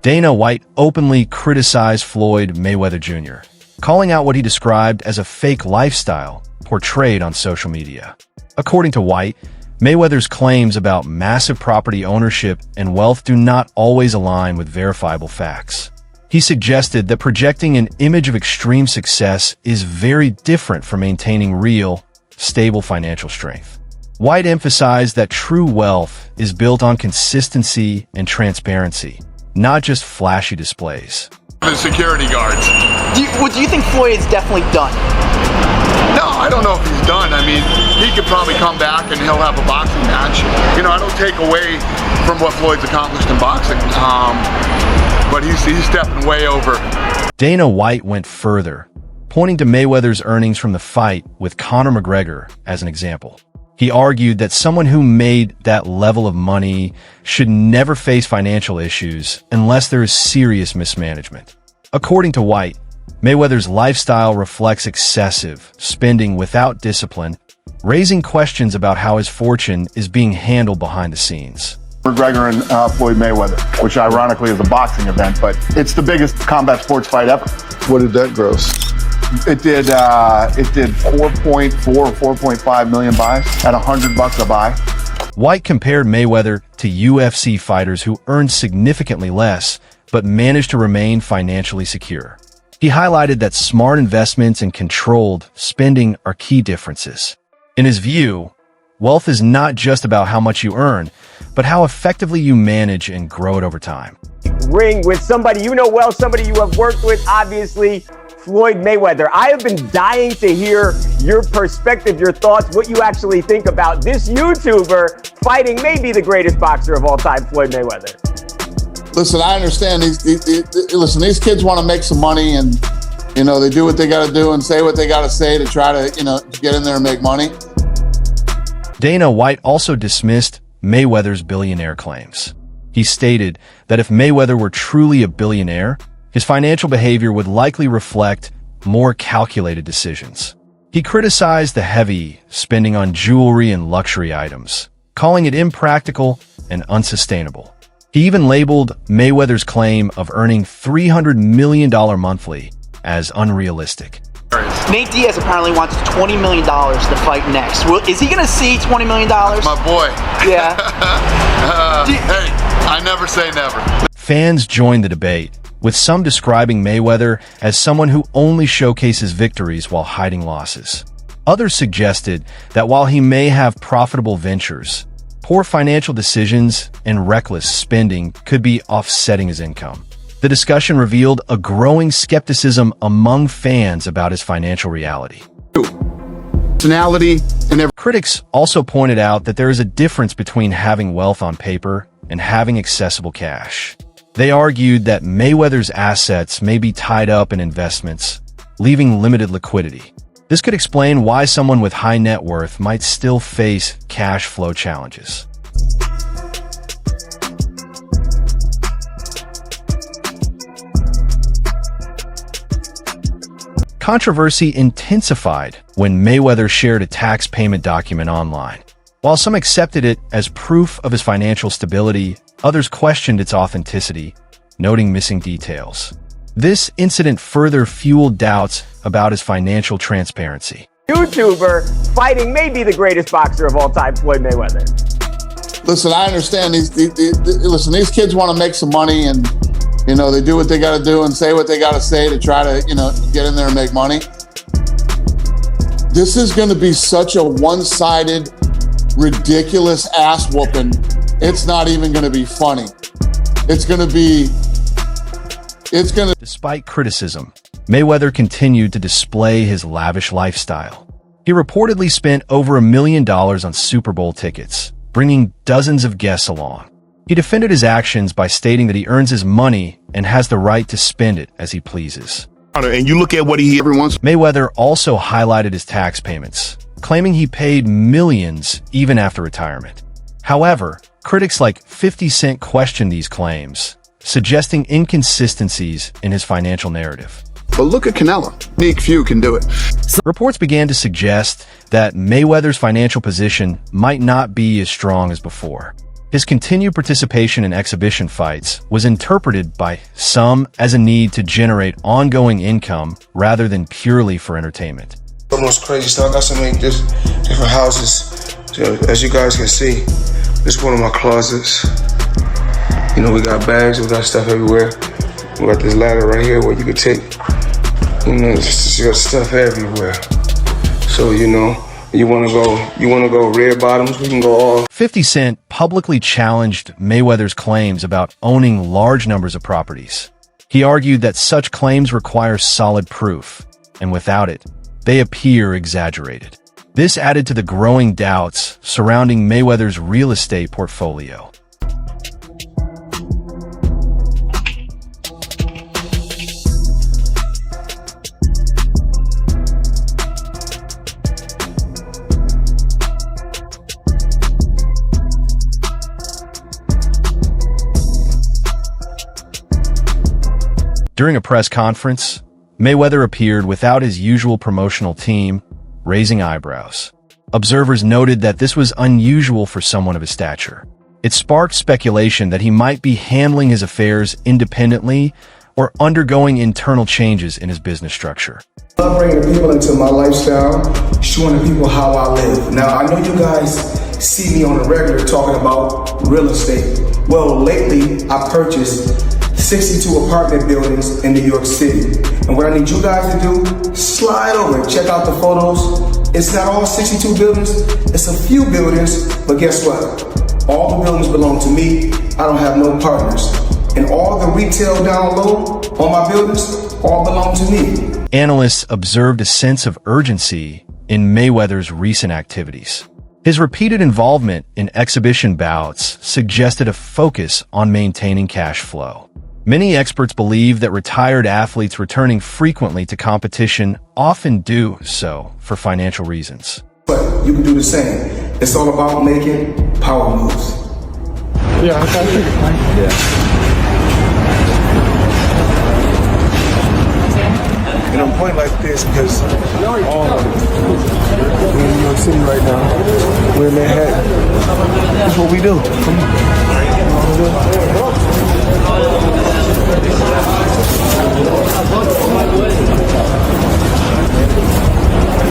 Dana White openly criticized Floyd Mayweather Jr., calling out what he described as a fake lifestyle portrayed on social media. According to White, Mayweather's claims about massive property ownership and wealth do not always align with verifiable facts. He suggested that projecting an image of extreme success is very different from maintaining real, stable financial strength. White emphasized that true wealth is built on consistency and transparency, not just flashy displays. The security guards. Do you think Floyd is definitely done? No, I don't know if he's done. I mean, he could probably come back and he'll have a boxing match. You know, I don't take away from what Floyd's accomplished in boxing, but he's stepping way over. Dana White went further, pointing to Mayweather's earnings from the fight with Conor McGregor as an example. He argued that someone who made that level of money should never face financial issues unless there is serious mismanagement. According to White, Mayweather's lifestyle reflects excessive spending without discipline, raising questions about how his fortune is being handled behind the scenes. McGregor and Floyd Mayweather, which ironically is a boxing event, but it's the biggest combat sports fight ever. What did that gross? It did 4.4 or 4.5 million buys at $100 a buy. White compared Mayweather to UFC fighters who earned significantly less but managed to remain financially secure. He highlighted that smart investments and controlled spending are key differences. In his view, wealth is not just about how much you earn, but how effectively you manage and grow it over time. Ring with somebody you know well, somebody you have worked with, obviously, Floyd Mayweather. I have been dying to hear your perspective, your thoughts, what you actually think about this YouTuber fighting maybe the greatest boxer of all time, Floyd Mayweather. Listen, I understand these kids want to make some money, and you know they do what they got to do and say what they got to say to try to get in there and make money. Dana White also dismissed Mayweather's billionaire claims. He stated that if Mayweather were truly a billionaire, his financial behavior would likely reflect more calculated decisions. He criticized the heavy spending on jewelry and luxury items, calling it impractical and unsustainable. He even labeled Mayweather's claim of earning $300 million monthly as unrealistic. Nate Diaz apparently wants $20 million to fight next. Is he going to see $20 million? That's my boy. Yeah. Hey, I never say never. Fans joined the debate, with some describing Mayweather as someone who only showcases victories while hiding losses. Others suggested that while he may have profitable ventures, poor financial decisions and reckless spending could be offsetting his income. The discussion revealed a growing skepticism among fans about his financial reality. Critics also pointed out that there is a difference between having wealth on paper and having accessible cash. They argued that Mayweather's assets may be tied up in investments, leaving limited liquidity. This could explain why someone with high net worth might still face cash flow challenges. Controversy intensified when Mayweather shared a tax payment document online. While some accepted it as proof of his financial stability, others questioned its authenticity, noting missing details. This incident further fueled doubts about his financial transparency. YouTuber fighting maybe the greatest boxer of all time, Floyd Mayweather. Listen, I understand these kids want to make some money, and they do what they got to do and say what they got to say to try to get in there and make money. This is going to be such a one-sided, ridiculous ass whooping. It's not even going to be funny. Despite criticism, Mayweather continued to display his lavish lifestyle. He reportedly spent over $1 million on Super Bowl tickets, bringing dozens of guests along. He defended his actions by stating that he earns his money and has the right to spend it as he pleases. And you look at what Mayweather also highlighted his tax payments, claiming he paid millions even after retirement. However, critics like 50 Cent questioned these claims, suggesting inconsistencies in his financial narrative. But look at Canelo. Unique few can do it. Reports began to suggest that Mayweather's financial position might not be as strong as before. His continued participation in exhibition fights was interpreted by some as a need to generate ongoing income rather than purely for entertainment. Most crazy stuff. I got so many different houses. So, as you guys can see, this is one of my closets. You know, we got bags, we got stuff everywhere. We got this ladder right here where you can take, you know, just got stuff everywhere. So, you know, you wanna go red bottoms, we can go all. 50 Cent publicly challenged Mayweather's claims about owning large numbers of properties. He argued that such claims require solid proof, and without it, they appear exaggerated. This added to the growing doubts surrounding Mayweather's real estate portfolio. During a press conference, Mayweather appeared without his usual promotional team, raising eyebrows. Observers noted that this was unusual for someone of his stature. It sparked speculation that he might be handling his affairs independently or undergoing internal changes in his business structure. I love bringing the people into my lifestyle, showing the people how I live. Now, I know you guys see me on the regular talking about real estate. Well, lately, I purchased 62 apartment buildings in New York City. And what I need you guys to do, slide over and check out the photos. It's not all 62 buildings, it's a few buildings, but guess what? All the buildings belong to me. I don't have no partners. And all the retail down low on my buildings all belong to me. Analysts observed a sense of urgency in Mayweather's recent activities. His repeated involvement in exhibition bouts suggested a focus on maintaining cash flow. Many experts believe that retired athletes returning frequently to competition often do so for financial reasons. But you can do the same. It's all about making power moves. Yeah, okay. And I'm pointing like this because we're in New York City right now. We're in Manhattan. That's what we do.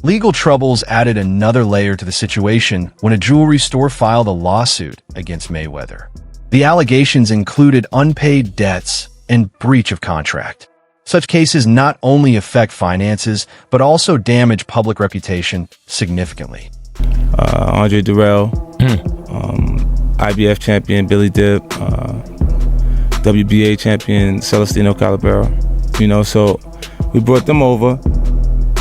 Legal troubles added another layer to the situation when a jewelry store filed a lawsuit against Mayweather. The allegations included unpaid debts and breach of contract. Such cases not only affect finances, but also damage public reputation significantly. Andre Durrell, IBF champion Billy Dip, WBA champion Celestino Calabero. You know, so we brought them over.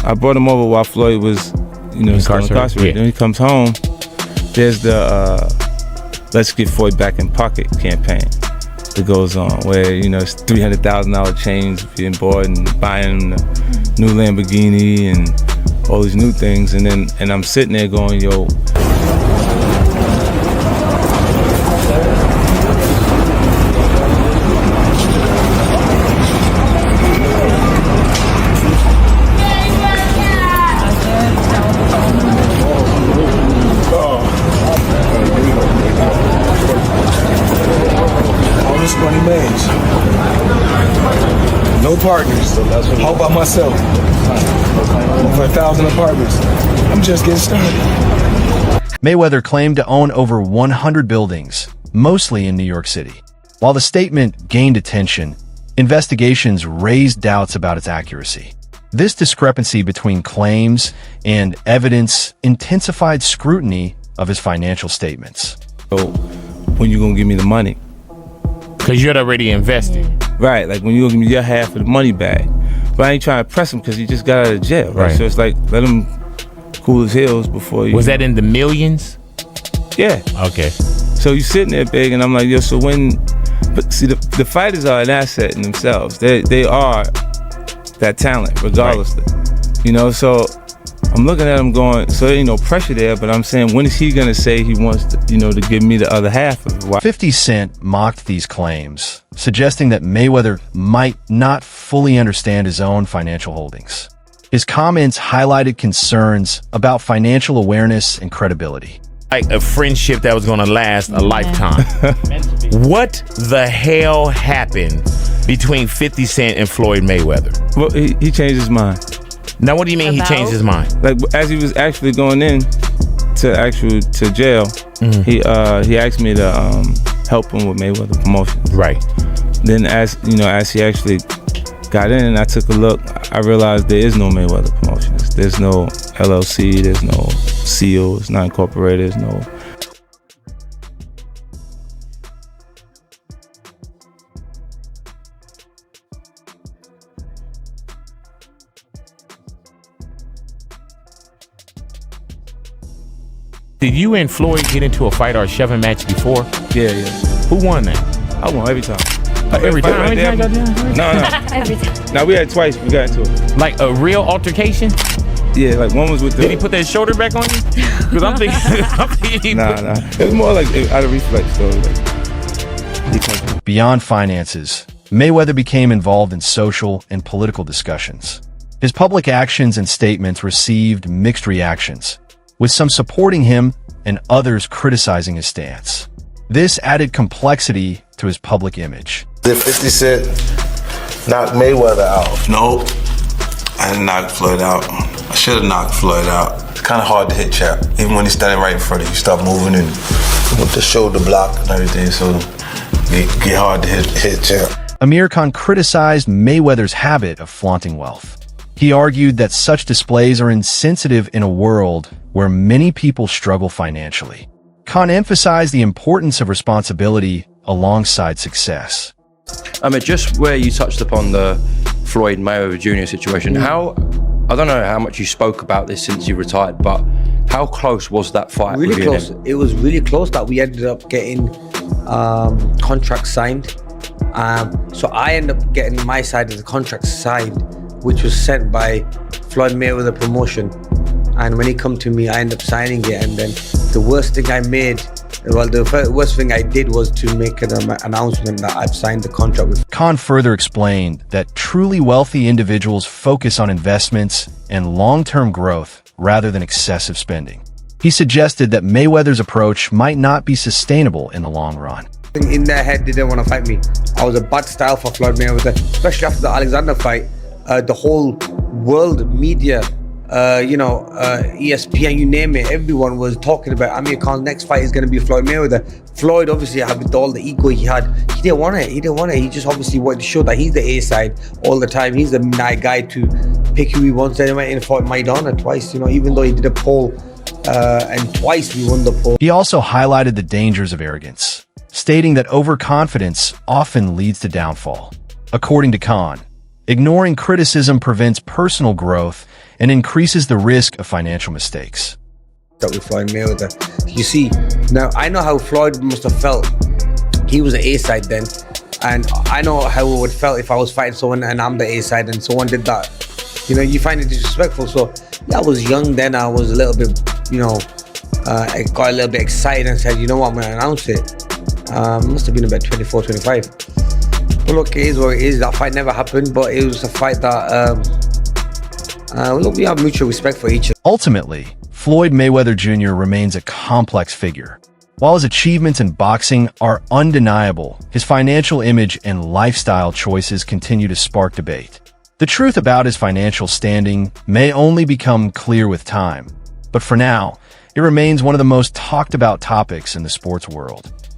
I brought him over while Floyd was, you know, still incarcerated. Yeah. Then he comes home. There's the Let's Get Floyd Back in Pocket campaign that goes on, where, you know, it's $300,000 chains being bought and buying a new Lamborghini and all these new things, and I'm sitting there going, yo. No partners. All by myself. For 1,000 apartments. I'm just getting started. Mayweather claimed to own over 100 buildings, mostly in New York City. While the statement gained attention, investigations raised doubts about its accuracy. This discrepancy between claims and evidence intensified scrutiny of his financial statements. So, when you gonna give me the money? Because you're already invested. Right, like when you give me your half of the money back. But I ain't trying to press him because he just got out of jail, right? So it's like, let him cool his heels before you... Was that in the millions? Yeah. Okay. So you sitting there big, and I'm like, yo, so when... But see, the fighters are an asset in themselves. They are that talent, regardless. Right. You know, so I'm looking at him going, so there ain't no pressure there, but I'm saying, when is he going to say he wants to, you know, to give me the other half of it? Why? 50 Cent mocked these claims, suggesting that Mayweather might not fully understand his own financial holdings. His comments highlighted concerns about financial awareness and credibility. like a friendship that was going to last a lifetime. What the hell happened between 50 Cent and Floyd Mayweather? Well, he changed his mind. Now, what do you mean he changed his mind? Like, as he was actually going in to jail, he asked me to help him with Mayweather Promotions. Right. Then as he actually got in and I took a look, I realized there is no Mayweather Promotions. There's no LLC, there's no seal, it's not incorporated, there's no... Did you and Floyd get into a fight or a shoving match before? Yeah. Who won that? I won every time. Every time? No. Every time. Now we had twice. We got into it. Like a real altercation? Yeah, like one was with the... Did he put that shoulder back on you? Because I'm thinking... Nah. It was more like out of reflex, though. Beyond finances, Mayweather became involved in social and political discussions. His public actions and statements received mixed reactions, with some supporting him and others criticizing his stance. This added complexity to his public image. Did 50 Cent knock Mayweather out? Nope. I didn't knock Floyd out. I should have knocked Floyd out. It's kind of hard to hit Chap. Even when he's standing right in front of you, start moving and with the shoulder block and everything, so it get hard to hit Chap. Amir Khan criticized Mayweather's habit of flaunting wealth. He argued that such displays are insensitive in a world where many people struggle financially. Khan emphasized the importance of responsibility alongside success. Just where you touched upon the Floyd Mayweather Jr. situation, I don't know how much you spoke about this since you retired, but how close was that fight? Really close. It was really close that we ended up getting contracts signed. So I ended up getting my side of the contract signed, which was sent by Floyd Mayweather Promotion. And when he come to me, I ended up signing it. And then the worst thing I did was to make an announcement that I've signed the contract with. Khan further explained that truly wealthy individuals focus on investments and long-term growth rather than excessive spending. He suggested that Mayweather's approach might not be sustainable in the long run. In their head, they didn't want to fight me. I was a bad style for Floyd Mayweather, especially after the Alexander fight. The whole world media, ESPN, you name it, everyone was talking about Amir Khan's next fight is going to be Floyd Mayweather. Floyd, obviously, with all the ego he had, he didn't want it. He just obviously wanted to show that he's the A side all the time. He's the nice guy to pick who he wants. Then he went in and fought Maidana twice, even though he did a poll, and twice we won the poll. He also highlighted the dangers of arrogance, stating that overconfidence often leads to downfall. According to Khan, ignoring criticism prevents personal growth and increases the risk of financial mistakes. That with Floyd Mayweather. You see, now I know how Floyd must have felt. He was the A side then, and I know how it would felt if I was fighting someone and I'm the A side and someone did that. You find it disrespectful. So yeah, I was young then. I was a little bit, I got a little bit excited and said, you know what, I'm gonna announce it. Must have been about 24, 25. Well, look, it is what it is. That fight never happened, but it was a fight that, look, we have mutual respect for each other. Ultimately, Floyd Mayweather Jr. remains a complex figure. While his achievements in boxing are undeniable, his financial image and lifestyle choices continue to spark debate. The truth about his financial standing may only become clear with time, but for now, it remains one of the most talked about topics in the sports world.